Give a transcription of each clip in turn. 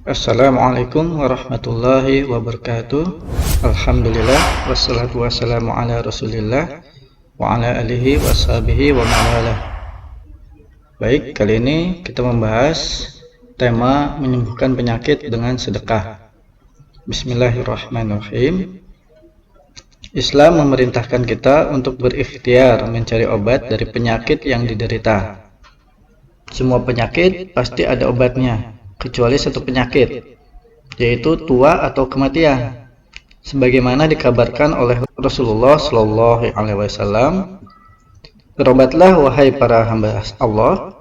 Assalamualaikum warahmatullahi wabarakatuh. Alhamdulillah wassalatu wassalamu ala Rasulillah wa ala alihi washabihi wa mawalah. Baik, kali ini kita membahas tema menyembuhkan penyakit dengan sedekah. Bismillahirrahmanirrahim. Islam memerintahkan kita untuk berikhtiar mencari obat dari penyakit yang diderita. Semua penyakit pasti ada obatnya, kecuali satu penyakit, yaitu tua atau kematian. Sebagaimana dikabarkan oleh Rasulullah Shallallahu Alaihi Wasallam, berobatlah wahai para hamba Allah,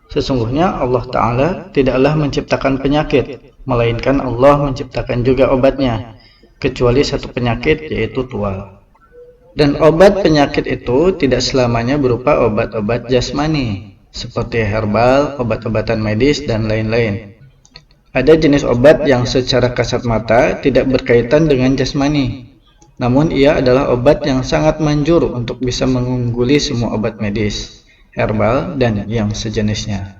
sesungguhnya Allah Ta'ala tidaklah menciptakan penyakit, melainkan Allah menciptakan juga obatnya, kecuali satu penyakit, yaitu tua. Dan obat penyakit itu tidak selamanya berupa obat-obat jasmani, seperti herbal, obat-obatan medis, dan lain-lain. Ada jenis obat yang secara kasat mata tidak berkaitan dengan jasmani, namun ia adalah obat yang sangat manjur untuk bisa mengungguli semua obat medis, herbal, dan yang sejenisnya.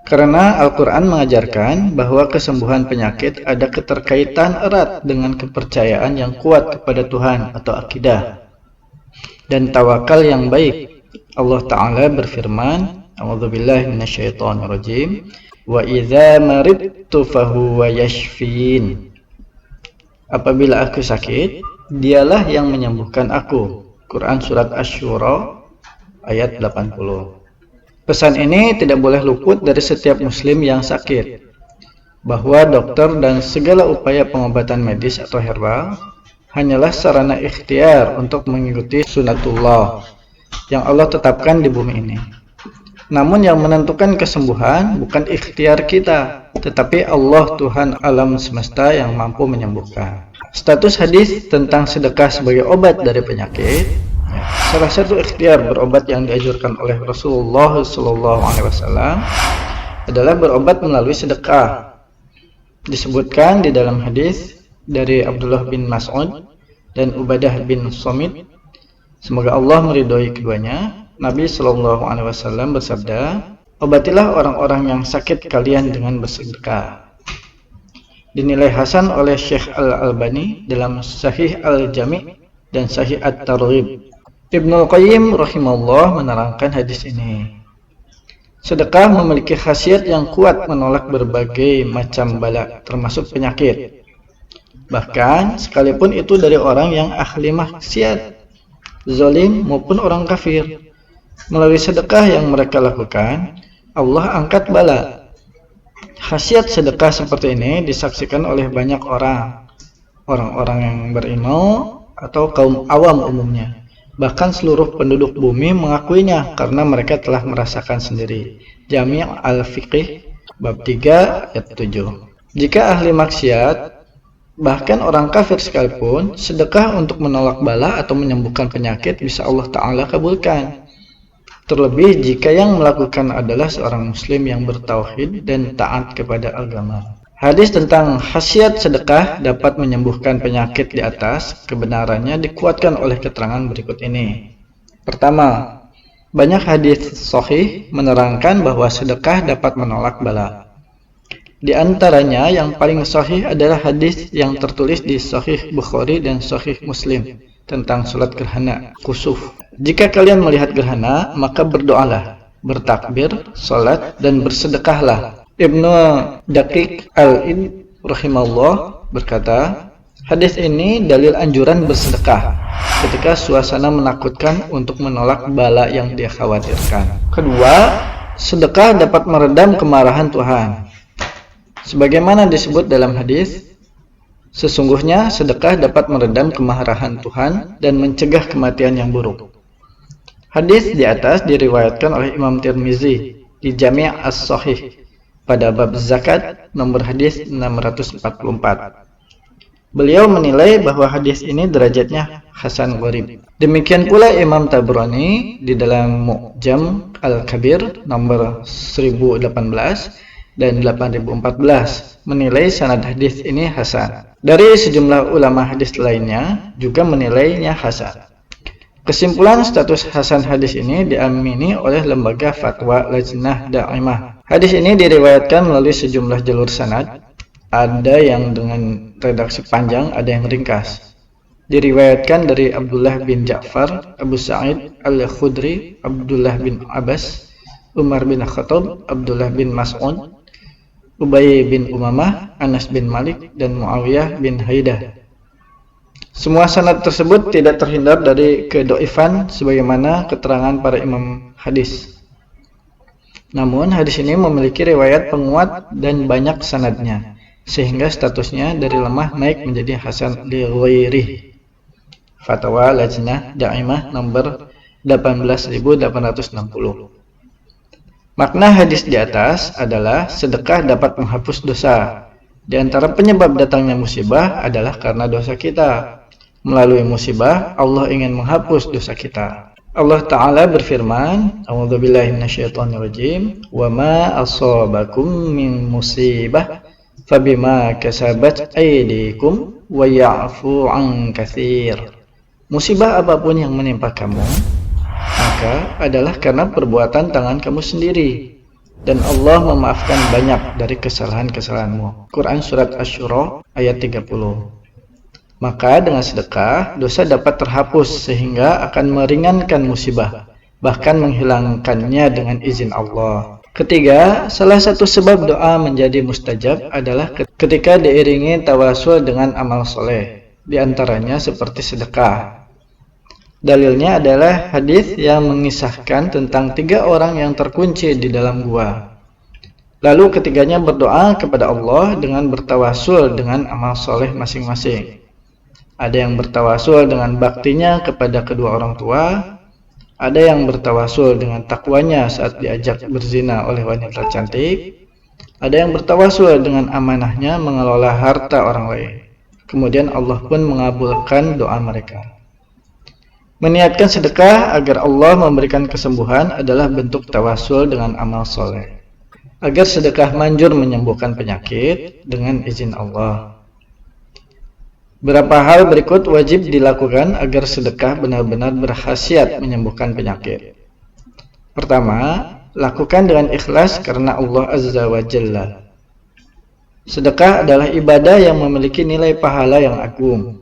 Karena Al-Quran mengajarkan bahwa kesembuhan penyakit ada keterkaitan erat dengan kepercayaan yang kuat kepada Tuhan atau akidah, dan tawakal yang baik. Allah Ta'ala berfirman, A'udzubillahi minasyaitonirrajim, wa idza maridtu fahuwa yashfin. Apabila aku sakit, dialah yang menyembuhkan aku. Quran surat Asy-Syura ayat 80. Pesan ini tidak boleh luput dari setiap muslim yang sakit, bahwa dokter dan segala upaya pengobatan medis atau herbal hanyalah sarana ikhtiar untuk mengikuti sunatullah yang Allah tetapkan di bumi ini. Namun yang menentukan kesembuhan bukan ikhtiar kita, tetapi Allah Tuhan alam semesta yang mampu menyembuhkan. Status hadis tentang sedekah sebagai obat dari penyakit. Salah satu ikhtiar berobat yang dianjurkan oleh Rasulullah SAW adalah berobat melalui sedekah. Disebutkan di dalam hadis dari Abdullah bin Mas'ud dan Ubadah bin Somit, semoga Allah meridhoi keduanya, Nabi SAW bersabda, obatilah orang-orang yang sakit kalian dengan bersedekah. Dinilai hasan oleh Syekh Al-Albani dalam Sahih Al-Jami' dan Sahih At-Targhib. Ibnul Qayyim rahimahullah menerangkan hadis ini. Sedekah memiliki khasiat yang kuat menolak berbagai macam bala, termasuk penyakit. Bahkan sekalipun itu dari orang yang ahli maksiat, zalim maupun orang kafir. Melalui sedekah yang mereka lakukan, Allah angkat bala. Khasiat sedekah seperti ini disaksikan oleh banyak orang-orang yang berilmu atau kaum awam umumnya. Bahkan seluruh penduduk bumi mengakuinya karena mereka telah merasakan sendiri. Jami' al-Fiqh bab 3 ayat 7. Jika ahli maksiat, bahkan orang kafir sekalipun, sedekah untuk menolak bala atau menyembuhkan penyakit bisa Allah Ta'ala kabulkan. Terlebih jika yang melakukan adalah seorang muslim yang bertauhid dan taat kepada agama. Hadis tentang khasiat sedekah dapat menyembuhkan penyakit di atas, kebenarannya dikuatkan oleh keterangan berikut ini. Pertama, banyak hadis sahih menerangkan bahwa sedekah dapat menolak bala. Di antaranya yang paling sahih adalah hadis yang tertulis di Sahih Bukhari dan Sahih Muslim tentang salat gerhana, kusuf. Jika kalian melihat gerhana, maka berdoalah, bertakbir, salat, dan bersedekahlah. Ibnu Daqiq Al-Id rahimahullah berkata, hadis ini dalil anjuran bersedekah ketika suasana menakutkan untuk menolak bala yang dia khawatirkan. Kedua, sedekah dapat meredam kemarahan Tuhan. Sebagaimana disebut dalam hadis, sesungguhnya sedekah dapat meredam kemarahan Tuhan dan mencegah kematian yang buruk. Hadis di atas diriwayatkan oleh Imam Tirmizi di Jami' As-Sahih pada bab zakat nomor hadis 644. Beliau menilai bahwa hadis ini derajatnya hasan gharib. Demikian pula Imam Tabrani di dalam Mu'jam Al-Kabir nomor 1018 dan 8014 menilai sanad hadis ini hasan. Dari sejumlah ulama hadis lainnya juga menilainya hasan. Kesimpulan status hasan hadis ini diamini oleh lembaga fatwa Lajnah Da'imah. Hadis ini diriwayatkan melalui sejumlah jalur sanad Ada yang dengan redaksi panjang, ada yang ringkas. Diriwayatkan dari Abdullah bin Ja'far, Abu Sa'id Al-Khudri, Abdullah bin Abbas, Umar bin Khattab, Abdullah bin Mas'ud, Ubay bin Umamah, Anas bin Malik, dan Muawiyah bin Haidah. Semua sanad tersebut tidak terhindar dari kedoifan sebagaimana keterangan para imam hadis. Namun hadis ini memiliki riwayat penguat dan banyak sanadnya, sehingga statusnya dari lemah naik menjadi hasan li ghairihi. Fatwa Lajnah Daimah nomor 18860. Makna hadis di atas adalah sedekah dapat menghapus dosa. Di antara penyebab datangnya musibah adalah karena dosa kita. Melalui musibah, Allah ingin menghapus dosa kita. Allah Ta'ala berfirman, A'udzubillahi minasyaitonirrajim, wa ma asabakum min musibah fabima kasabat aydikum wa ya'fu an katsir. Musibah apapun yang menimpa kamu, maka adalah karena perbuatan tangan kamu sendiri, dan Allah memaafkan banyak dari kesalahan-kesalahanmu. Quran Surat Asy-Syura ayat 30. Maka dengan sedekah, dosa dapat terhapus sehingga akan meringankan musibah, bahkan menghilangkannya dengan izin Allah. Ketiga, salah satu sebab doa menjadi mustajab adalah ketika diiringi tawasul dengan amal soleh, di antaranya seperti sedekah. Dalilnya adalah hadis yang mengisahkan tentang 3 orang yang terkunci di dalam gua. Lalu ketiganya berdoa kepada Allah dengan bertawasul dengan amal soleh masing-masing. Ada yang bertawasul dengan baktinya kepada kedua orang tua, ada yang bertawasul dengan takwanya saat diajak berzina oleh wanita cantik, ada yang bertawasul dengan amanahnya mengelola harta orang lain. Kemudian Allah pun mengabulkan doa mereka. Meniatkan sedekah agar Allah memberikan kesembuhan adalah bentuk tawasul dengan amal soleh. Agar sedekah manjur menyembuhkan penyakit dengan izin Allah. Beberapa hal berikut wajib dilakukan agar sedekah benar-benar berkhasiat menyembuhkan penyakit. Pertama, lakukan dengan ikhlas karena Allah Azza wa Jalla. Sedekah adalah ibadah yang memiliki nilai pahala yang agung.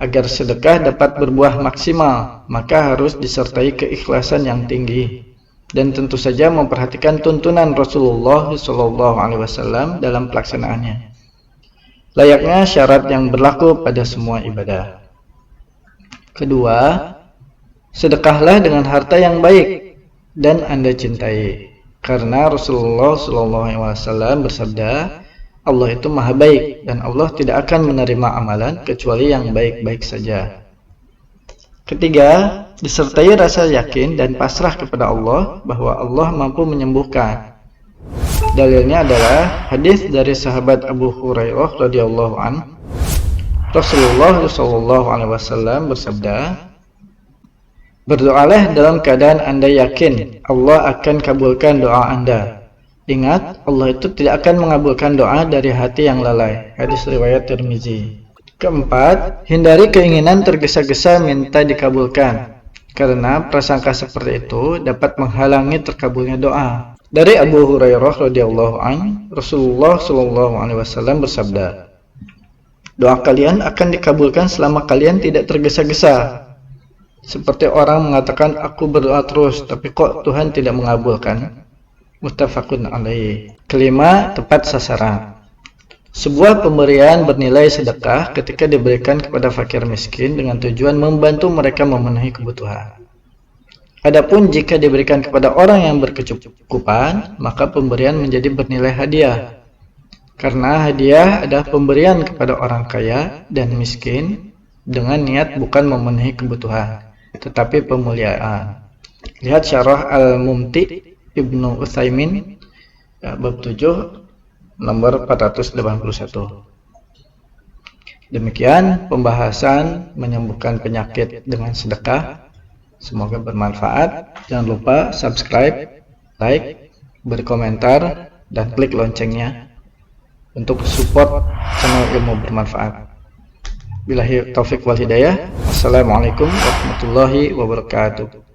Agar sedekah dapat berbuah maksimal, maka harus disertai keikhlasan yang tinggi, dan tentu saja memperhatikan tuntunan Rasulullah SAW dalam pelaksanaannya. Layaknya syarat yang berlaku pada semua ibadah. Kedua, sedekahlah dengan harta yang baik dan Anda cintai, karena Rasulullah SAW bersabda, Allah itu maha baik dan Allah tidak akan menerima amalan kecuali yang baik-baik saja. Ketiga, disertai rasa yakin dan pasrah kepada Allah bahwa Allah mampu menyembuhkan. Dalilnya adalah hadis dari sahabat Abu Hurairah radhiyallahu an. Rasulullah SAW bersabda, berdoalah dalam keadaan Anda yakin Allah akan kabulkan doa Anda. Ingat, Allah itu tidak akan mengabulkan doa dari hati yang lalai. Hadis riwayat Tirmizi. Keempat, hindari keinginan tergesa-gesa minta dikabulkan, karena prasangka seperti itu dapat menghalangi terkabulnya doa. Dari Abu Hurairah radhiyallahu an, Rasulullah SAW bersabda, doa kalian akan dikabulkan selama kalian tidak tergesa-gesa. Seperti orang mengatakan, aku berdoa terus, tapi kok Tuhan tidak mengabulkan? Muttafaqun alaih. Kelima, tepat sasaran. Sebuah pemberian bernilai sedekah ketika diberikan kepada fakir miskin dengan tujuan membantu mereka memenuhi kebutuhan. Adapun jika diberikan kepada orang yang berkecukupan, maka pemberian menjadi bernilai hadiah. Karena hadiah adalah pemberian kepada orang kaya dan miskin dengan niat bukan memenuhi kebutuhan, tetapi pemuliaan. Lihat syarah Al-Mumti Ibnu Utsaimin bab 7 nomor 481. Demikian pembahasan menyembuhkan penyakit dengan sedekah. Semoga bermanfaat. Jangan lupa subscribe, like, berkomentar, dan klik loncengnya untuk support channel ilmu bermanfaat. Billahi taufik wal hidayah. Wassalamualaikum warahmatullahi wabarakatuh.